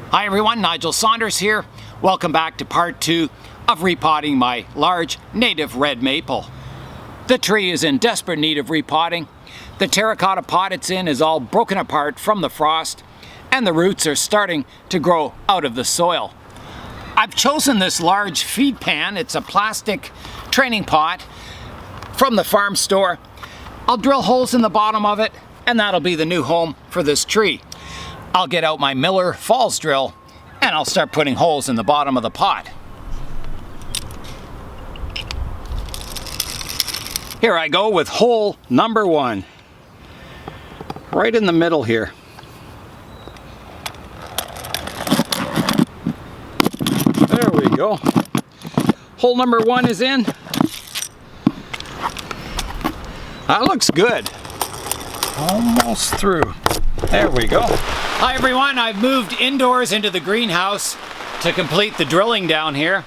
Hi everyone, Nigel Saunders here. Welcome back to part 2 of repotting my large native red maple. The tree is in desperate need of repotting. The terracotta pot it's in is all broken apart from the frost, and the roots are starting to grow out of the soil. I've chosen this large feed pan. It's a plastic training pot from the farm store. I'll drill holes in the bottom of it, and that'll be the new home for this tree. I'll get out my Miller Falls drill and I'll start putting holes in the bottom of the pot. Here I go with hole number 1. Right in the middle here. There we go. Hole number 1 is in. That looks good. Almost through. There we go. Hi everyone, I've moved indoors into the greenhouse to complete the drilling down here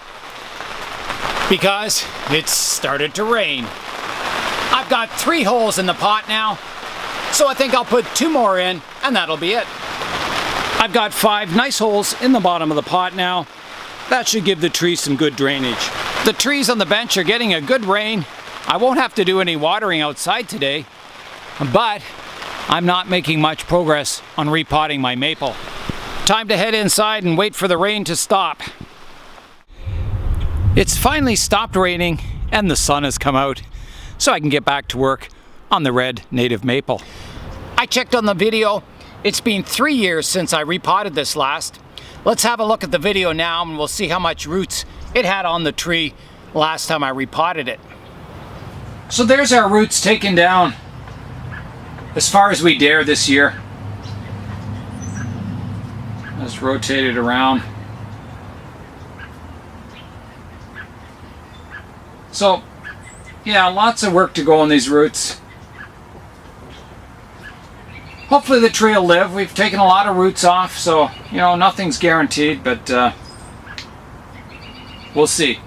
because it's started to rain. I've got 3 holes in the pot now, so I think I'll put 2 more in and that'll be it. I've got 5 nice holes in the bottom of the pot now. That should give the tree some good drainage. The trees on the bench are getting a good rain. I won't have to do any watering outside today, but I'm not making much progress on repotting my maple. Time to head inside and wait for the rain to stop. It's finally stopped raining and the sun has come out, so I can get back to work on the red native maple. I checked on the video. It's been 3 years since I repotted this last. Let's have a look at the video now and we'll see how much roots it had on the tree last time I repotted it. So there's our roots taken down as far as we dare this year. Let's rotate it around. So, yeah, lots of work to go on these roots. Hopefully the tree will live. We've taken a lot of roots off, so, you know, nothing's guaranteed, but we'll see.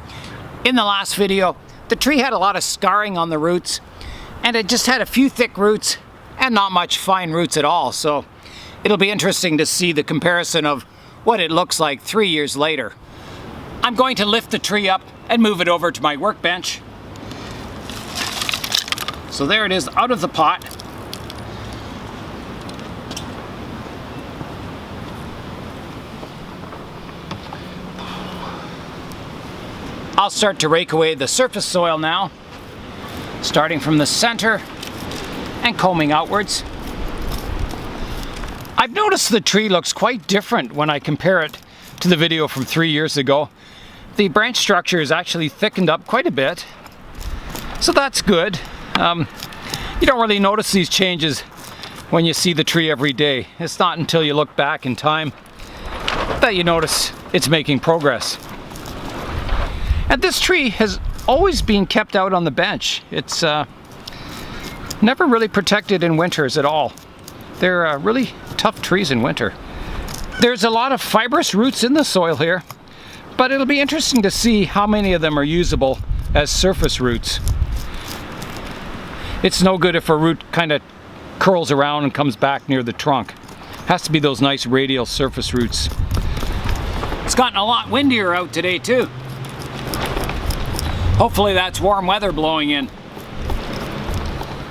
In the last video, the tree had a lot of scarring on the roots, and it just had a few thick roots and not much fine roots at all, so it'll be interesting to see the comparison of what it looks like 3 years later. I'm going to lift the tree up and move it over to my workbench. So there it is out of the pot. I'll start to rake away the surface soil now, starting from the center and combing outwards. I've noticed the tree looks quite different when I compare it to the video from 3 years ago. The branch structure is actually thickened up quite a bit, so that's good. You don't really notice these changes when you see the tree every day. It's not until you look back in time that you notice it's making progress. And this tree has always been kept out on the bench. It's never really protected in winters at all. They're really tough trees in winter. There's a lot of fibrous roots in the soil here, but it'll be interesting to see how many of them are usable as surface roots. It's no good if a root kind of curls around and comes back near the trunk. It has to be those nice radial surface roots. It's gotten a lot windier out today too. Hopefully that's warm weather blowing in.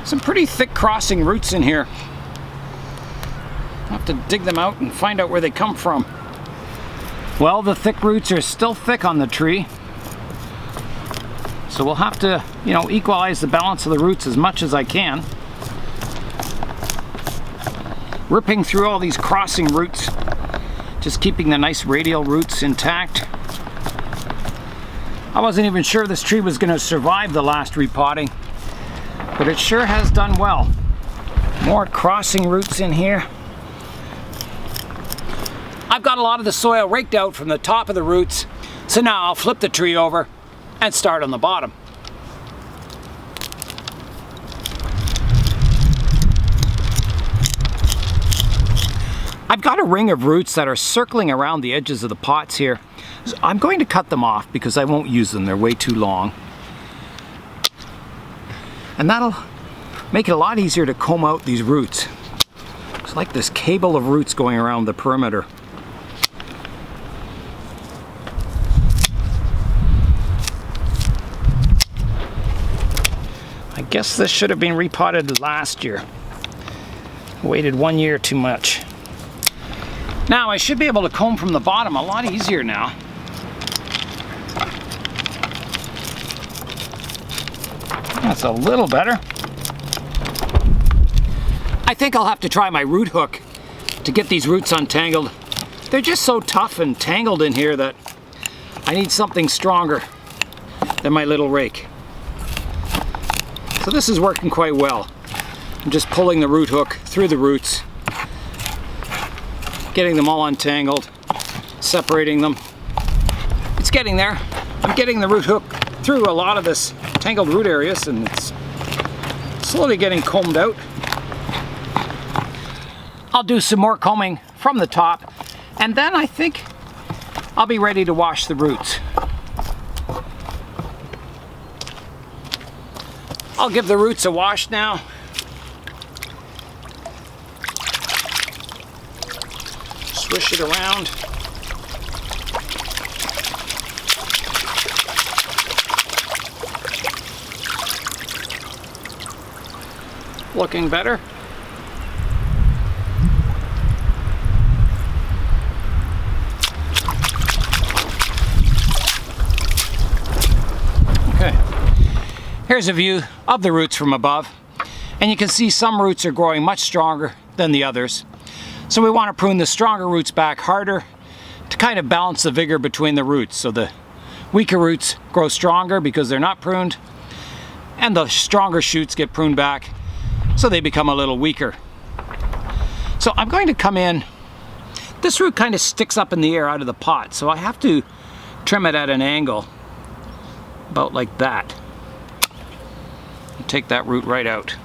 Some pretty thick crossing roots in here. I'll have to dig them out and find out where they come from. Well, the thick roots are still thick on the tree, so we'll have to, you know, equalize the balance of the roots as much as I can. Ripping through all these crossing roots, just keeping the nice radial roots intact. I wasn't even sure this tree was going to survive the last repotting, but it sure has done well. More crossing roots in here. I've got a lot of the soil raked out from the top of the roots, so now I'll flip the tree over and start on the bottom. I've got a ring of roots that are circling around the edges of the pots here. So I'm going to cut them off because I won't use them. They're way too long. And that'll make it a lot easier to comb out these roots. It's like this cable of roots going around the perimeter. Guess this should have been repotted last year. Waited 1 year too much. Now I should be able to comb from the bottom a lot easier now. That's a little better. I think I'll have to try my root hook to get these roots untangled. They're just so tough and tangled in here that I need something stronger than my little rake. So this is working quite well. I'm just pulling the root hook through the roots, getting them all untangled, separating them. It's getting there. I'm getting the root hook through a lot of this tangled root areas, and it's slowly getting combed out. I'll do some more combing from the top, and then I think I'll be ready to wash the roots. I'll give the roots a wash now. Swish it around. Looking better. Okay. Here's a view of the roots from above, and you can see some roots are growing much stronger than the others. So we want to prune the stronger roots back harder to kind of balance the vigor between the roots. So the weaker roots grow stronger because they're not pruned, and the stronger shoots get pruned back so they become a little weaker. So I'm going to come in. This root kind of sticks up in the air out of the pot, so I have to trim it at an angle about like that. And take that root right out.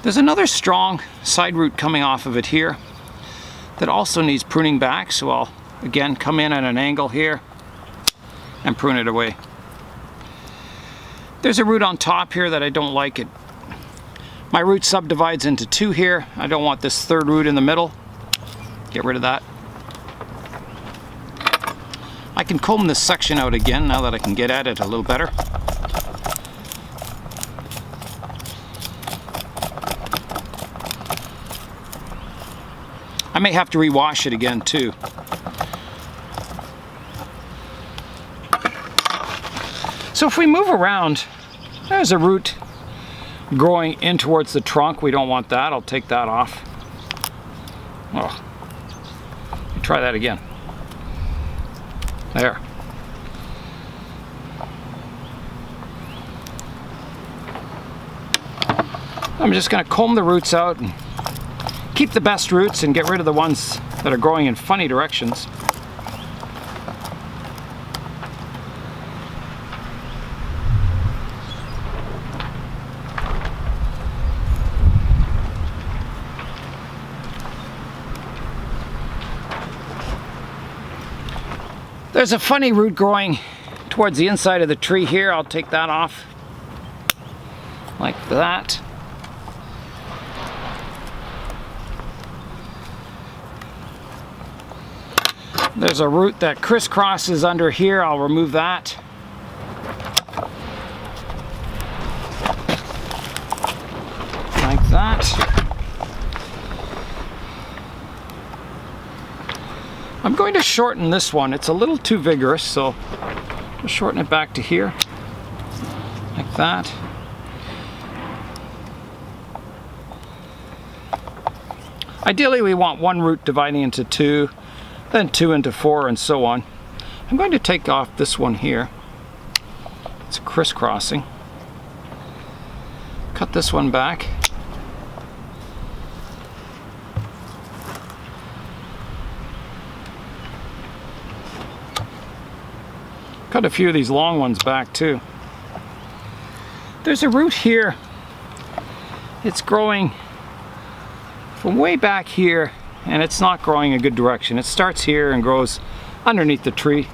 There's another strong side root coming off of it here that also needs pruning back, so I'll again come in at an angle here and prune it away. There's a root on top here that I don't like. It. My root subdivides into two here. I don't want this third root in the middle. Get rid of that. I can comb this section out again now that I can get at it a little better. I may have to rewash it again too. So if we move around, there's a root growing in towards the trunk. We don't want that. I'll take that off. Oh, try that again. There. I'm just going to comb the roots out and keep the best roots and get rid of the ones that are growing in funny directions. There's a funny root growing towards the inside of the tree here. I'll take that off like that. There's a root that crisscrosses under here. I'll remove that. Like that. I'm going to shorten this one. It's a little too vigorous, so I'll shorten it back to here. Like that. Ideally, we want one root dividing into two, then two into four, and so on. I'm going to take off this one here. It's crisscrossing. Cut this one back. Cut a few of these long ones back too. There's a root here. It's growing from way back here, and it's not growing in a good direction. It starts here and grows underneath the tree.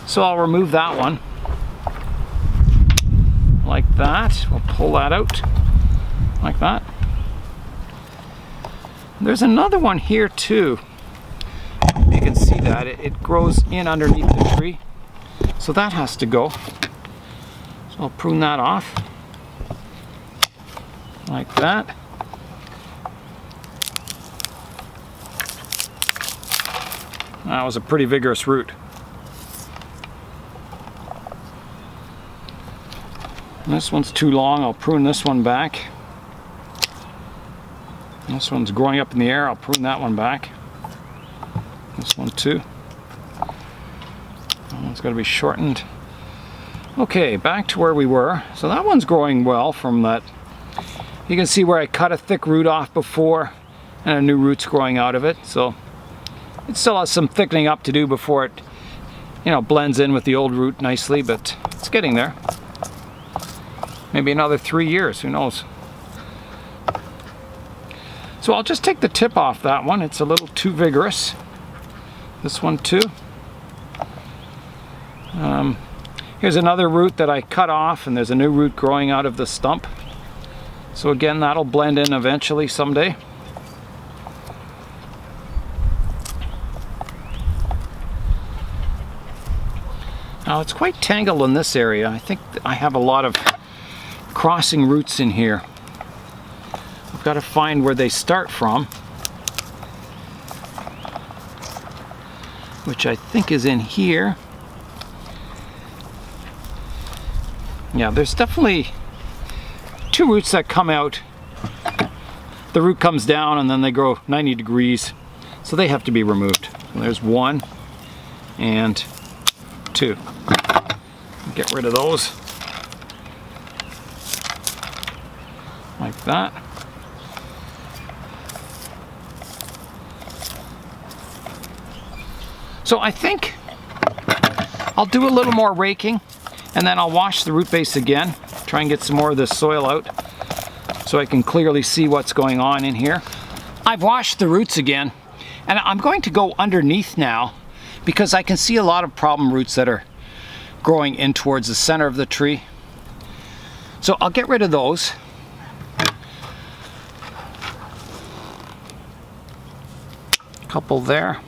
So I'll remove that one. Like that. We'll pull that out. Like that. There's another one here too. You can see that. It grows in underneath the tree. So that has to go. So I'll prune that off like that. That was a pretty vigorous root. This one's too long, I'll prune this one back. This one's growing up in the air, I'll prune that one back. This one too. That one's got to be shortened. Okay, back to where we were. So that one's growing well from that. You can see where I cut a thick root off before and a new root's growing out of it. So it still has some thickening up to do before it, blends in with the old root nicely, but it's getting there. Maybe another 3 years, who knows. So I'll just take the tip off that one. It's a little too vigorous. This one too. Here's another root that I cut off, and there's a new root growing out of the stump. So again, that'll blend in eventually someday. Now it's quite tangled in this area. I think I have a lot of crossing roots in here. I've got to find where they start from, which I think is in here. Yeah, there's definitely two roots that come out. The root comes down and then they grow 90 degrees, so they have to be removed. So there's 1 and 2. Get rid of those like that. So I think I'll do a little more raking, and then I'll wash the root base again, try and get some more of this soil out so I can clearly see what's going on in here. I've washed the roots again, and I'm going to go underneath now because I can see a lot of problem roots that are growing in towards the center of the tree. So I'll get rid of those. A couple there.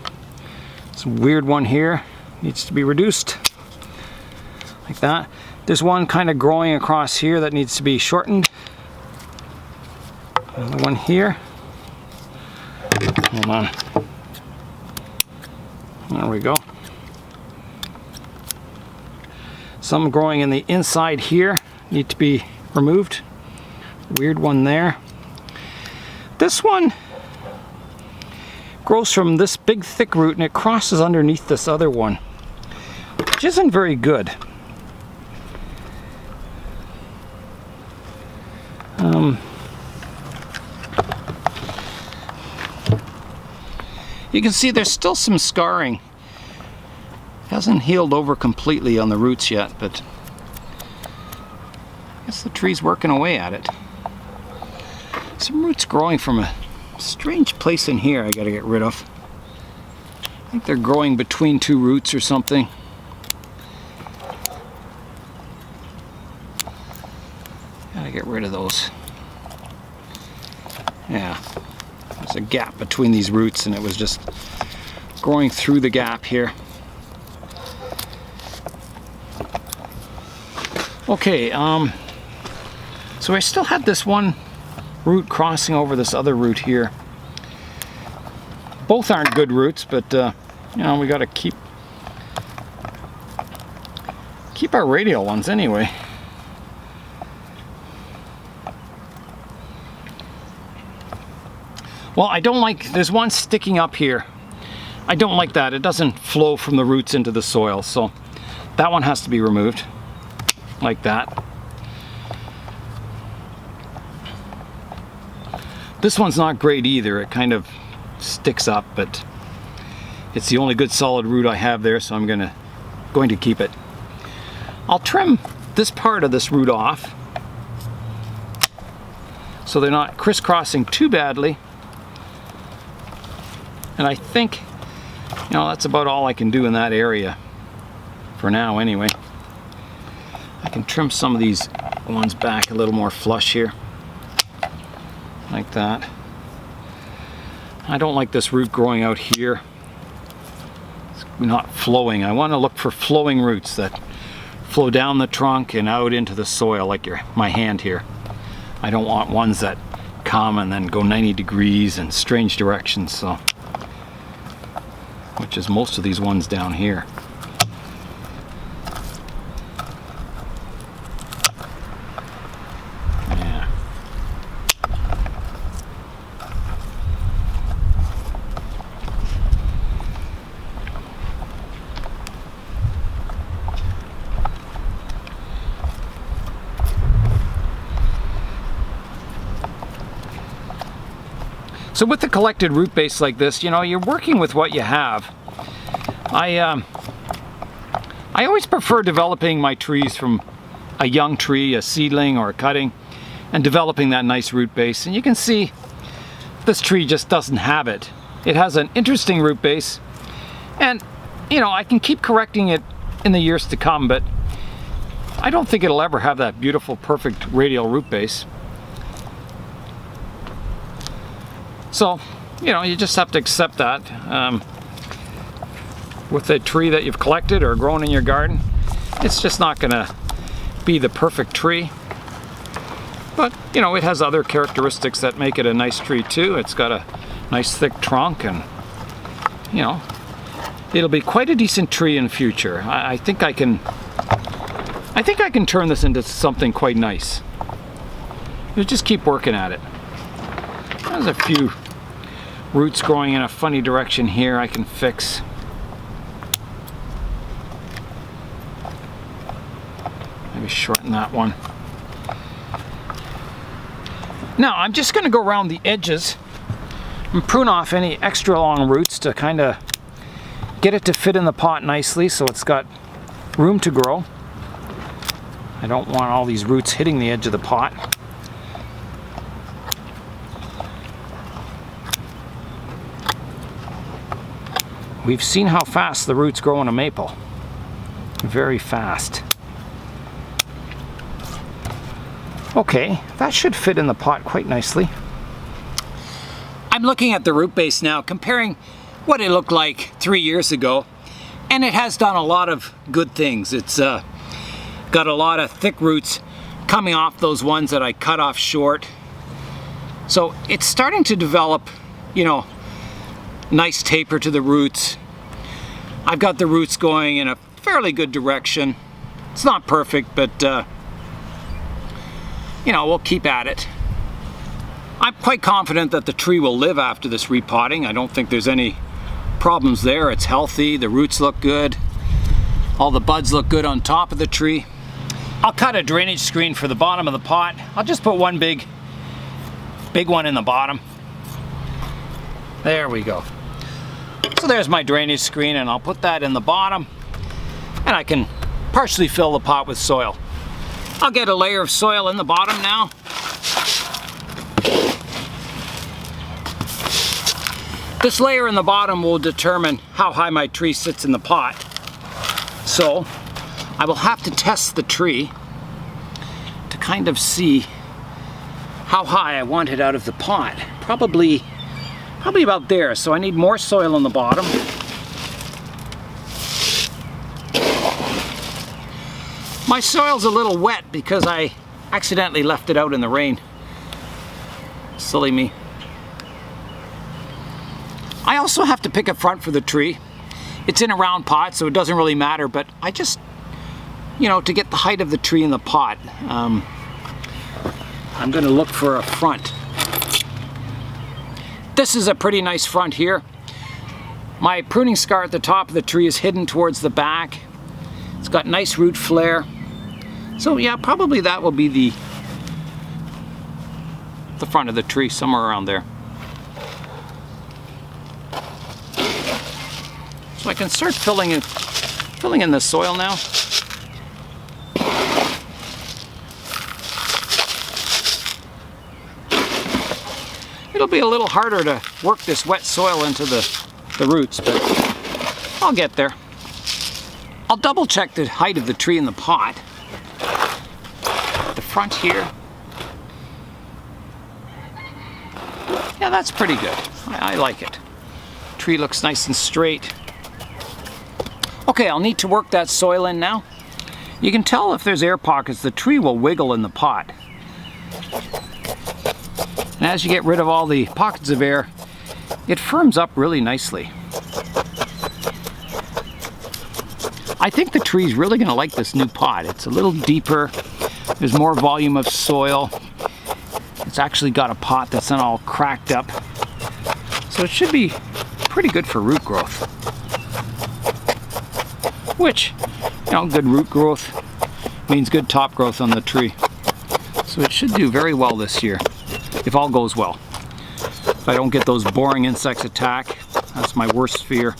Some weird one here needs to be reduced like that. There's one kind of growing across here that needs to be shortened. Another one here. Hold on. There we go. Some growing in the inside here need to be removed. Weird one there. This one grows from this big thick root and it crosses underneath this other one, which isn't very good. You can see there's still some scarring. Hasn't healed over completely on the roots yet, but I guess the tree's working away at it. Some roots growing from a strange place in here I gotta get rid of. I think they're growing between two roots or something. Gotta get rid of those. Yeah, there's a gap between these roots and it was just growing through the gap here. Okay, so I still had this one root crossing over this other root here. Both aren't good roots, but we got to keep our radial ones anyway. Well, I don't like, there's one sticking up here. I don't like that. It doesn't flow from the roots into the soil, so that one has to be removed like that. This one's not great either. It kind of sticks up, but it's the only good solid root I have there, so I'm going to keep it. I'll trim this part of this root off so they're not crisscrossing too badly. And I think, that's about all I can do in that area for now anyway. I can trim some of these ones back a little more flush here. Like that. I don't like this root growing out here. It's not flowing. I want to look for flowing roots that flow down the trunk and out into the soil like my hand here. I don't want ones that come and then go 90 degrees in strange directions, so, which is most of these ones down here. Yeah. So with the collected root base like this, you know, you're working with what you have. I always prefer developing my trees from a young tree, a seedling or a cutting, and developing that nice root base. And you can see this tree just doesn't have it. It has an interesting root base, and you know, I can keep correcting it in the years to come, but I don't think it'll ever have that beautiful, perfect radial root base. So, you know, you just have to accept that. With a tree that you've collected or grown in your garden, it's just not gonna be the perfect tree. But, you know, it has other characteristics that make it a nice tree too. It's got a nice thick trunk, and, you know, it'll be quite a decent tree in the future. I think I can turn this into something quite nice. You just keep working at it. There's a few roots growing in a funny direction here I can fix. Maybe shorten that one. Now I'm just going to go around the edges and prune off any extra long roots to kind of get it to fit in the pot nicely so it's got room to grow. I don't want all these roots hitting the edge of the pot. We've seen how fast the roots grow in a maple. Very fast. Okay, that should fit in the pot quite nicely. I'm looking at the root base now, comparing what it looked like 3 years ago, and it has done a lot of good things. It's got a lot of thick roots coming off those ones that I cut off short. So it's starting to develop, you know, nice taper to the roots. I've got the roots going in a fairly good direction. It's not perfect, but you know, we'll keep at it. I'm quite confident that the tree will live after this repotting. I don't think there's any problems there. It's healthy, the roots look good, all the buds look good on top of the tree. I'll cut a drainage screen for the bottom of the pot. I'll just put one big one in the bottom. There we go. So there's my drainage screen, and I'll put that in the bottom, and I can partially fill the pot with soil. I'll get a layer of soil in the bottom now. This layer in the bottom will determine how high my tree sits in the pot. So I will have to test the tree to kind of see how high I want it out of the pot. Probably about there, so I need more soil on the bottom. My soil's a little wet because I accidentally left it out in the rain. Silly me. I also have to pick a front for the tree. It's in a round pot, so it doesn't really matter, but I just, you know, to get the height of the tree in the pot, I'm going to look for a front. This is a pretty nice front here. My pruning scar at the top of the tree is hidden towards the back. It's got nice root flare. So yeah, probably that will be the front of the tree, somewhere around there. So I can start filling in the soil now. It'll be a little harder to work this wet soil into the roots, but I'll get there. I'll double check the height of the tree in the pot. The front here. Yeah, that's pretty good. I like it. Tree looks nice and straight. Okay, I'll need to work that soil in now. You can tell if there's air pockets, the tree will wiggle in the pot. And as you get rid of all the pockets of air, it firms up really nicely. I think the tree's really going to like this new pot. It's a little deeper, there's more volume of soil. It's actually got a pot that's not all cracked up. So it should be pretty good for root growth. Which, you know, good root growth means good top growth on the tree. So it should do very well this year, if all goes well. If I don't get those boring insects attack, that's my worst fear.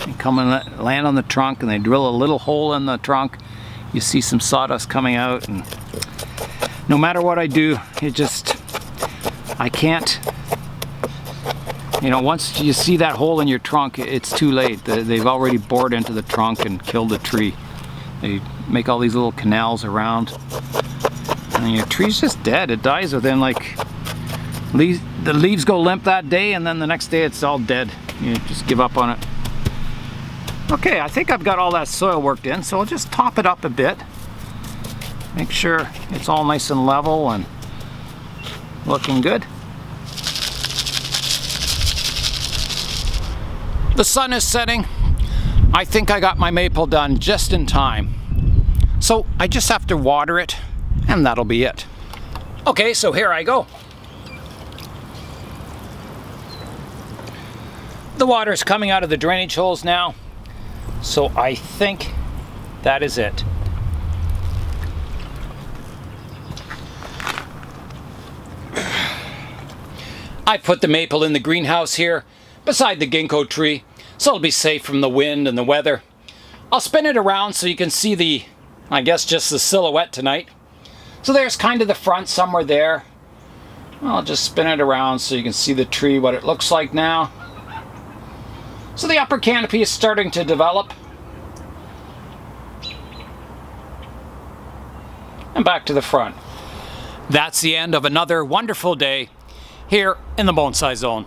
They come and land on the trunk and they drill a little hole in the trunk. You see some sawdust coming out, and no matter what I do, I can't. You know, once you see that hole in your trunk, it's too late. They've already bored into the trunk and killed the tree. They make all these little canals around, and your tree's just dead. It dies within like, the leaves go limp that day, and then the next day it's all dead. You just give up on it. Okay, I think I've got all that soil worked in, so I'll just top it up a bit. Make sure it's all nice and level and looking good. The sun is setting. I think I got my maple done just in time. So I just have to water it, and that'll be it. Okay, so here I go. The water's coming out of the drainage holes now, so I think that is it. I put the maple in the greenhouse here beside the ginkgo tree, so it'll be safe from the wind and the weather. I'll spin it around so you can see I guess just the silhouette tonight. So there's kind of the front somewhere there. I'll just spin it around so you can see the tree, what it looks like now. So the upper canopy is starting to develop. And back to the front. That's the end of another wonderful day here in the Bonsai Zone.